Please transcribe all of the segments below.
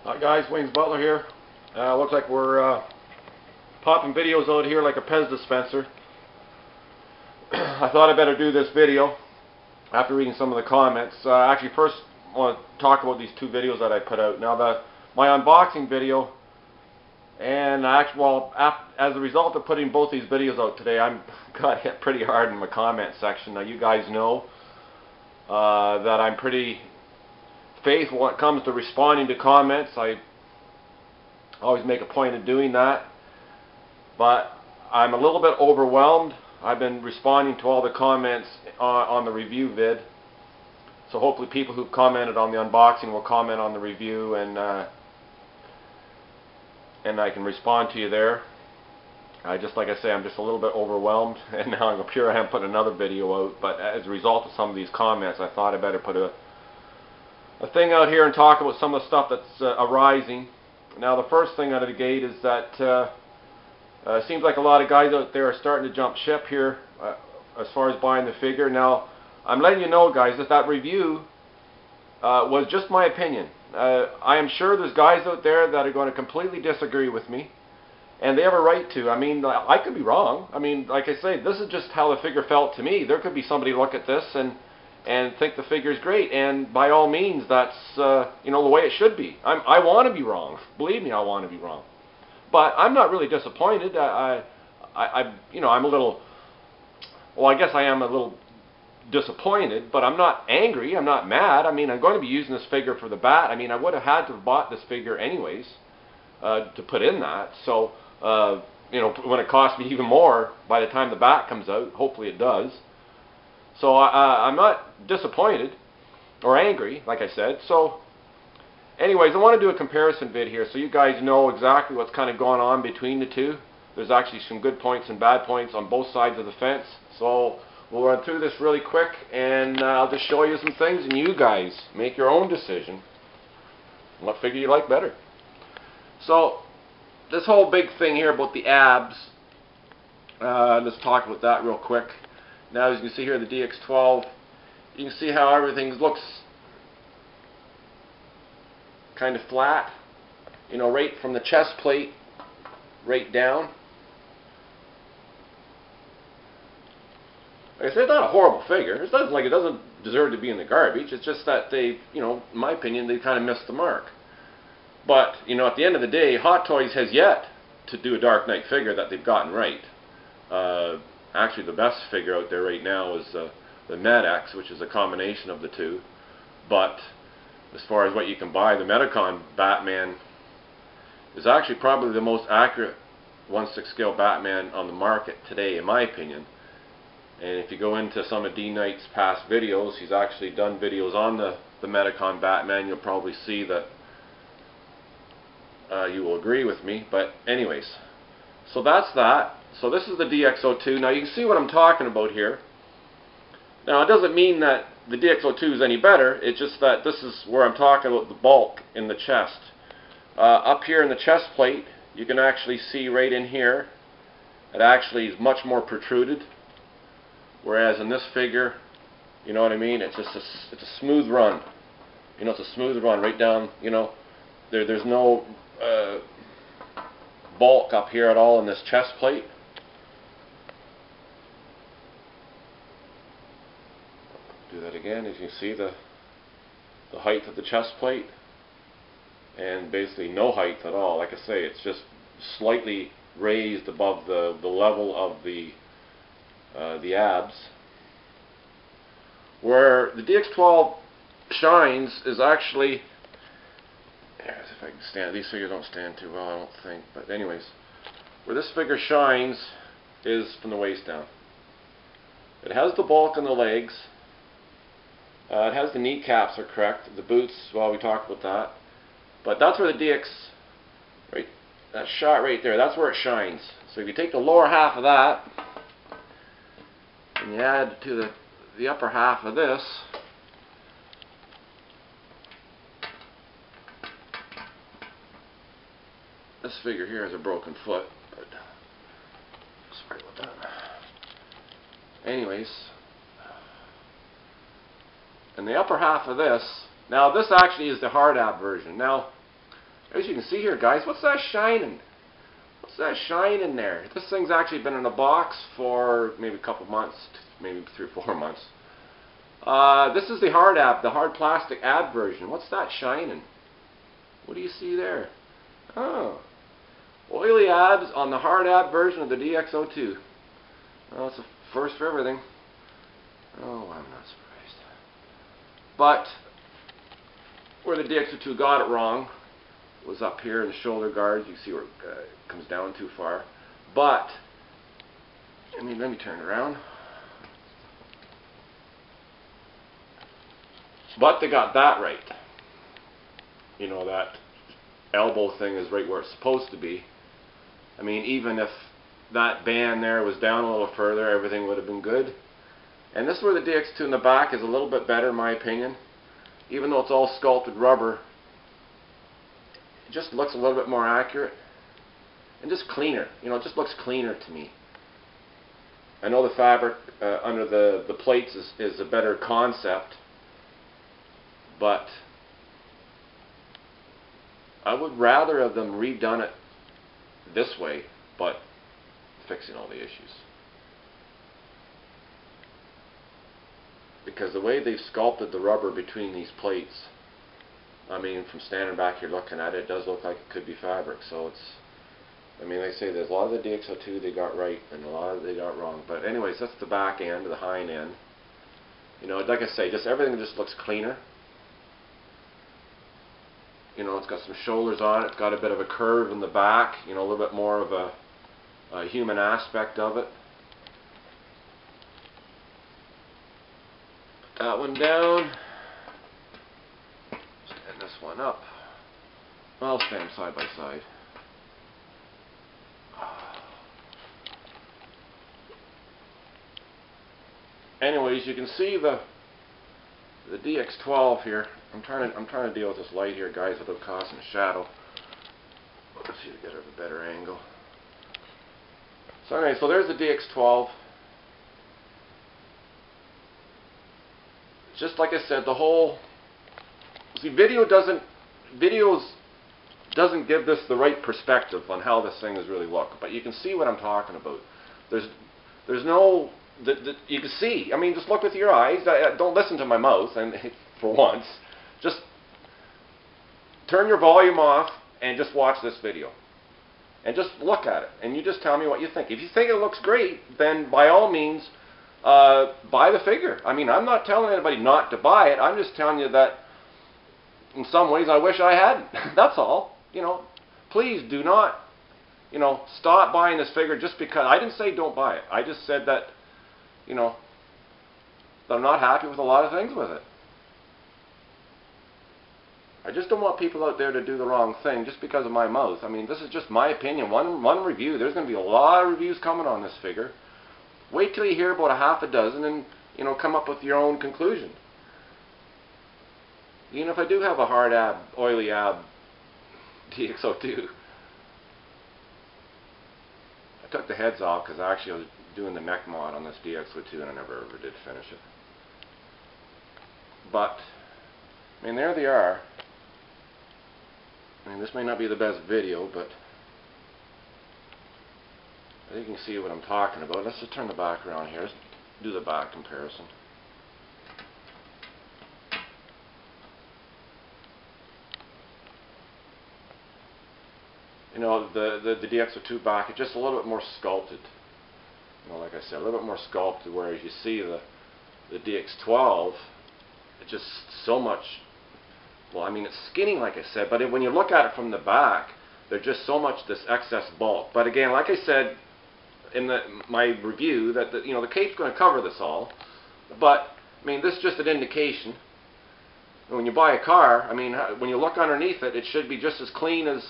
Hi guys, Wayne's Butler here. Looks like we're popping videos out here like a Pez dispenser. I thought I better do this video after reading some of the comments. Actually, first I want to talk about these two videos that I put out. Now, my unboxing video, and as a result of putting both these videos out today, I got hit pretty hard in my comment section. Now, you guys know that I'm pretty faithful when it comes to responding to comments. I always make a point of doing that, but I'm a little bit overwhelmed. I've been responding to all the comments on the review vid, so hopefully people who've commented on the unboxing will comment on the review, and I can respond to you there. Just like I say, I'm just a little bit overwhelmed, and now I'm here I am putting another video out, but as a result of some of these comments, I thought I better put a thing out here and talk about some of the stuff that's arising. Now, the first thing out of the gate is that it seems like a lot of guys out there are starting to jump ship here as far as buying the figure. Now, I'm letting you know, guys, that review was just my opinion. I am sure there's guys out there that are going to completely disagree with me, and they have a right to. I mean, I could be wrong. I mean, like I say, this is just how the figure felt to me. There could be somebody look at this and think the figure is great, and by all means, that's you know, the way it should be. I want to be wrong. Believe me, I want to be wrong. But I'm not really disappointed. You know, I'm a little. Well, I guess I am a little disappointed, but I'm not angry. I'm not mad. I mean, I'm going to be using this figure for the bat. I mean, I would have had to have bought this figure anyways to put in that. So you know, when it costs me even more by the time the bat comes out, hopefully it does. So I'm not disappointed or angry, like I said. So anyways, I want to do a comparison vid here so you guys know exactly what's kind of going on between the two. There's actually some good points and bad points on both sides of the fence. So we'll run through this really quick, and I'll just show you some things, and you guys make your own decision what figure you like better. So this whole big thing here about the abs, let's talk about that real quick. Now, as you can see here, the Dx12, you can see how everything looks kind of flat, you know, right from the chest plate right down. Like I said, it's not a horrible figure. It's not like it doesn't deserve to be in the garbage. It's just that they, you know, in my opinion, they kind of missed the mark. But, you know, at the end of the day, Hot Toys has yet to do a Dark Knight figure that they've gotten right. Actually, the best figure out there right now is the MedX, which is a combination of the two. But as far as what you can buy, the Medicon Batman is actually probably the most accurate 1/6 scale Batman on the market today, in my opinion. And if you go into some of D Knight's past videos, he's actually done videos on the Medicon Batman. You'll probably see that you will agree with me. But anyways, so that's that. So this is the Dx02. Now you can see what I'm talking about here. Now it doesn't mean that the Dx02 is any better. It's just that this is where I'm talking about the bulk in the chest. Up here in the chest plate, you can actually see right in here, it actually is much more protruded. Whereas in this figure, you know what I mean, it's just it's a smooth run. You know, it's a smooth run right down. You know, there's no bulk up here at all in this chest plate. Do that again. As you can see, the height of the chest plate, and basically no height at all. Like I say, it's just slightly raised above the level of the abs. Where the Dx12 shines is actually, if I can stand, these figures don't stand too well, I don't think, but anyways, where this figure shines is from the waist down. It has the bulk in the legs. It has the kneecaps are correct. The boots, well, we talked about that. But that's where the DX, right, that shot right there, that's where it shines. So if you take the lower half of that and you add to the upper half of this, this figure here has a broken foot, but sorry about that. Anyways, in the upper half of this, now this actually is the hard ab version. Now, As you can see here, guys, what's that shining? What's that shine in there? This thing's actually been in a box for maybe a couple months, maybe 3 or 4 months. This is the hard plastic ab version. What's that shining? What do you see there? Oh, oily abs on the hard ab version of the Dx02. Well, it's a first for everything. Oh, I'm not surprised. But where the Dx02 got it wrong was up here in the shoulder guards. You see where it comes down too far. But let me turn it around. But they got that right. You know, that elbow thing is right where it's supposed to be. I mean, even if that band there was down a little further, everything would have been good. And this is where the Dx2 in the back is a little bit better in my opinion. Even though it's all sculpted rubber, it just looks a little bit more accurate and just cleaner. You know, it just looks cleaner to me. I know the fabric under the plates is a better concept, but I would rather have them redone it this way, but fixing all the issues. Because the way they've sculpted the rubber between these plates, I mean, from standing back here looking at it, it does look like it could be fabric. So it's, I mean, they say there's a lot of the Dx02 they got right and a lot of it they got wrong. But anyways, that's the back end, the hind end. You know, like I say, just everything just looks cleaner. You know, it's got some shoulders on it. It's got a bit of a curve in the back. You know, a little bit more of a human aspect of it. Put that one down. Stand this one up. I'll stand them side by side. Anyways, you can see the Dx12 here. I'm trying to deal with this light here, guys, without causing a shadow. Let's see to get a better angle. So anyway, so there's the Dx12. Just like I said, the whole videos doesn't give this the right perspective on how this thing is really look. But you can see what I'm talking about. There's no you can see. I mean, just look with your eyes. Don't listen to my mouth. And for once, just turn your volume off and just watch this video. And just look at it. And you just tell me what you think. If you think it looks great, then by all means, buy the figure. I mean, I'm not telling anybody not to buy it. I'm just telling you that in some ways I wish I hadn't. That's all. You know, please do not, you know, stop buying this figure just because. I didn't say don't buy it. I just said that, you know, that I'm not happy with a lot of things with it. I just don't want people out there to do the wrong thing just because of my mouth. I mean, this is just my opinion. One review. There's going to be a lot of reviews coming on this figure. Wait till you hear about a half a dozen and, you know, come up with your own conclusion. Even if I do have a hard ab, oily ab Dx02. I took the heads off because actually I was doing the neck mod on this Dx02 and I never ever did finish it. But, I mean, there they are. I mean, this may not be the best video, but I think you can see what I'm talking about. Let's just turn the back around here. Let's do the back comparison. You know, the Dx02 back, it's just a little bit more sculpted. You know, like I said, a little bit more sculpted, whereas you see the Dx12, it's just so much. Well, I mean, it's skinny, like I said, but when you look at it from the back, there's just so much this excess bulk. But again, like I said in my review, that you know, the cape's going to cover this all. But I mean, this is just an indication. When you buy a car, I mean, when you look underneath it, it should be just as clean as,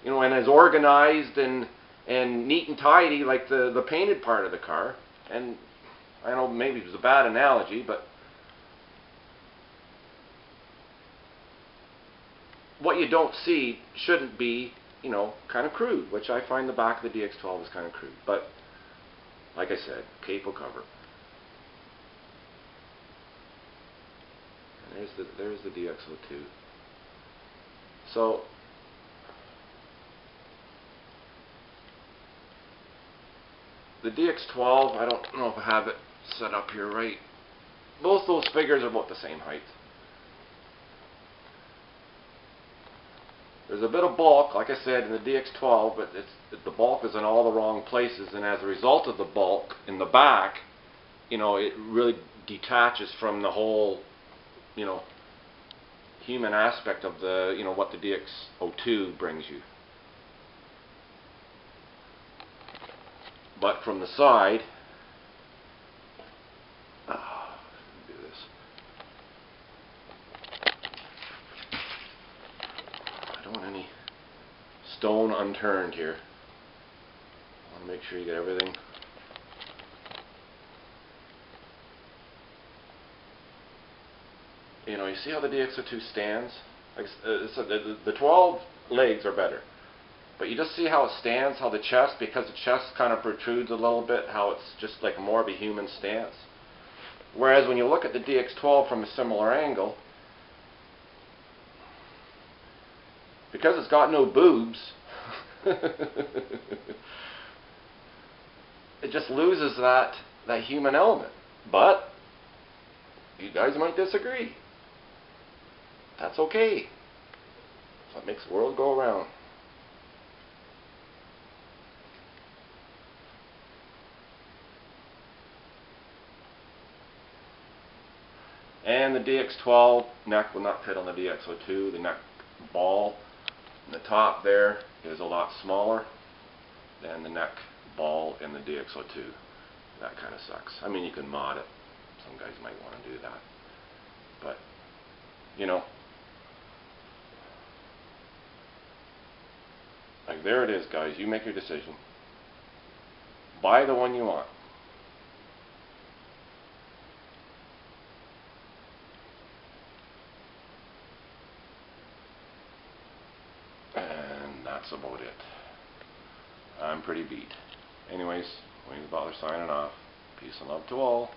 you know, and as organized and neat and tidy like the painted part of the car. And I know maybe it was a bad analogy, but what you don't see shouldn't be, you know, kind of crude, which I find the back of the Dx12 is kind of crude. But like I said, cape will cover. And there's the Dx02. So the Dx12, I don't know if I have it set up here right. Both those figures are about the same height. There's a bit of bulk, like I said, in the Dx12, but the bulk is in all the wrong places, and as a result of the bulk in the back, you know, it really detaches from the whole, you know, human aspect of the, you know, what the Dx02 brings you. But from the side, do this. I don't want any stone unturned here. I want to make sure you get everything. You know, you see how the Dx02 stands? Like, the 12 legs are better. But you just see how it stands, how the chest, because the chest kind of protrudes a little bit, how it's just like more of a human stance. Whereas when you look at the Dx12 from a similar angle, because it's got no boobs, it just loses that human element. But you guys might disagree. That's okay. That's what makes the world go around. And the Dx12 neck will not fit on the Dx02. The neck ball in the top there is a lot smaller than the neck ball in the Dx02. That kind of sucks. I mean, you can mod it. Some guys might want to do that. But, you know, like there it is, guys. You make your decision. Buy the one you want. And that's about it. I'm pretty beat. Anyways, Wayne's Butler signing off. Peace and love to all.